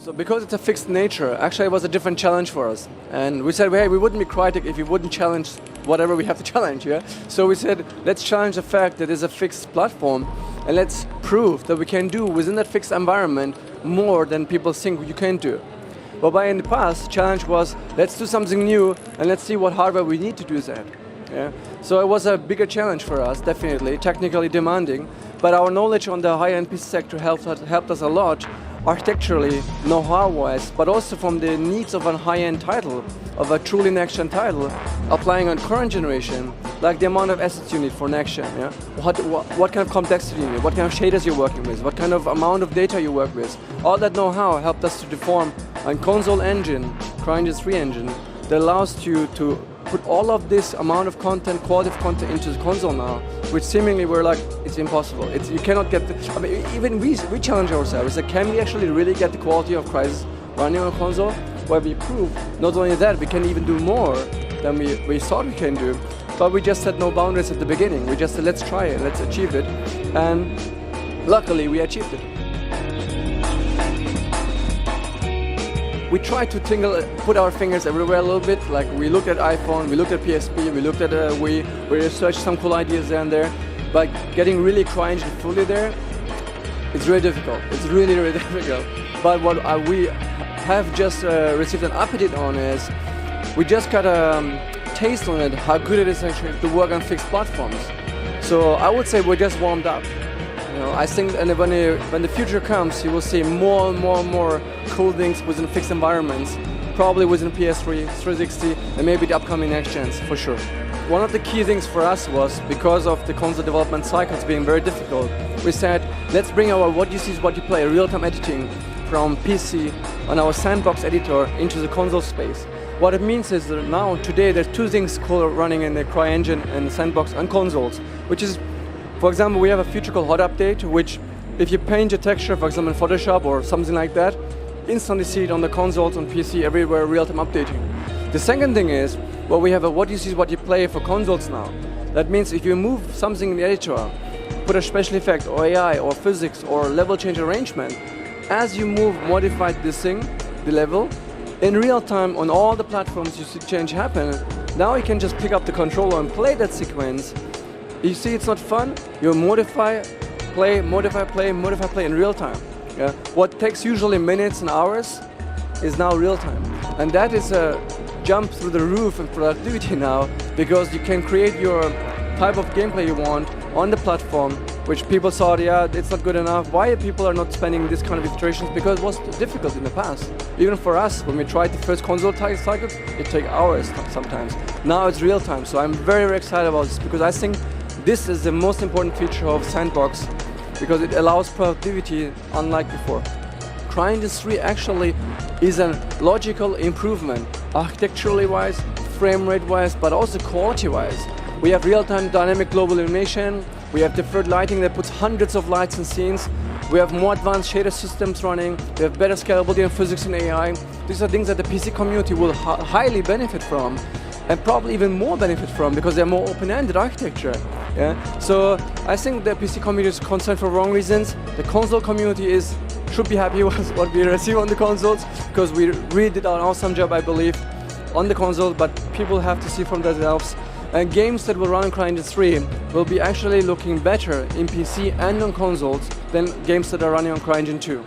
So because it's a fixed nature, actually it was a different challenge for us. And we said, hey, we wouldn't be Crytek if we wouldn't challenge whatever we have to challenge, yeah? So we said, let's challenge the fact that it's a fixed platform, and let's prove that we can do within that fixed environment more than people think you can do. But in the past, challenge was, let's do something new, and let's see what hardware we need to do that. Yeah? So it was a bigger challenge for us, definitely, technically demanding, but our knowledge on the high-end PC sector helped us a lot, architecturally, know-how-wise, but also from the needs of a high-end title, of a truly next-gen title, applying on current generation, like the amount of assets you need for next-gen, yeah? What kind of complexity you need, what kind of shaders you're working with, what kind of amount of data you work with. All that know-how helped us to deform a console engine, CryEngine-3 engine, that allows you to put all of this amount of content, quality of content into the console now, which seemingly we're like, it's impossible. You cannot get the, I mean, even we challenge ourselves, like, can we actually really get the quality of Crysis running on a console? Where we prove, not only that, we can even do more than we thought we can do, but we just set no boundaries at the beginning. We just said, let's try it, let's achieve it, and luckily we achieved it. We try to put our fingers everywhere a little bit, like we looked at iPhone, we looked at PSP, we looked at Wii, we researched some cool ideas there and there, but getting really CryEngine fully there, it's really difficult. It's really, really difficult. But what we have just received an update on is, we just got a taste on it, how good it is actually to work on fixed platforms. So I would say we're just warmed up. You know, I think when the future comes, you will see more and more cool things within fixed environments, probably within ps3, 360, and maybe the upcoming next gens, for sure. One of the key things for us was, because of the console development cycles being very difficult, we said, let's bring our what you see is what you play real-time editing from PC on our sandbox editor into the console space. What it means is that now, today, there's two things cool running in the CryEngine and the sandbox on consoles, which is, for example, we have a feature called Hot Update, which if you paint a texture, for example, in Photoshop or something like that, instantly see it on the consoles, on PC, everywhere, real-time updating. The second thing is, well, we have a what you see is what you play for consoles now. That means if you move something in the editor, put a special effect, or AI, or physics, or level change arrangement, as you modify this thing, the level, in real time on all the platforms you see change happen, now you can just pick up the controller and play that sequence. You see it's not fun, you modify, play, modify, play, modify, play in real time. Yeah? What takes usually minutes and hours is now real time. And that is a jump through the roof in productivity now, because you can create your type of gameplay you want on the platform, which people thought, yeah, it's not good enough. Why people are not spending this kind of iterations? Because it was difficult in the past. Even for us, when we tried the first console cycles, it took hours sometimes. Now it's real time, so I'm very, very excited about this, because I think this is the most important feature of Sandbox, because it allows productivity unlike before. CryEngine-3 actually is a logical improvement, architecturally wise, frame rate wise, but also quality wise. We have real-time dynamic global illumination, we have deferred lighting that puts hundreds of lights in scenes, we have more advanced shader systems running, we have better scalability in physics and AI. These are things that the PC community will highly benefit from, and probably even more benefit from, because they're more open-ended architecture. Yeah? So I think the PC community is concerned for wrong reasons. The console community should be happy with what we receive on the consoles, because we really did an awesome job, I believe, on the console, but people have to see from themselves. And games that will run on CryEngine-3 will be actually looking better in PC and on consoles than games that are running on CryEngine-2.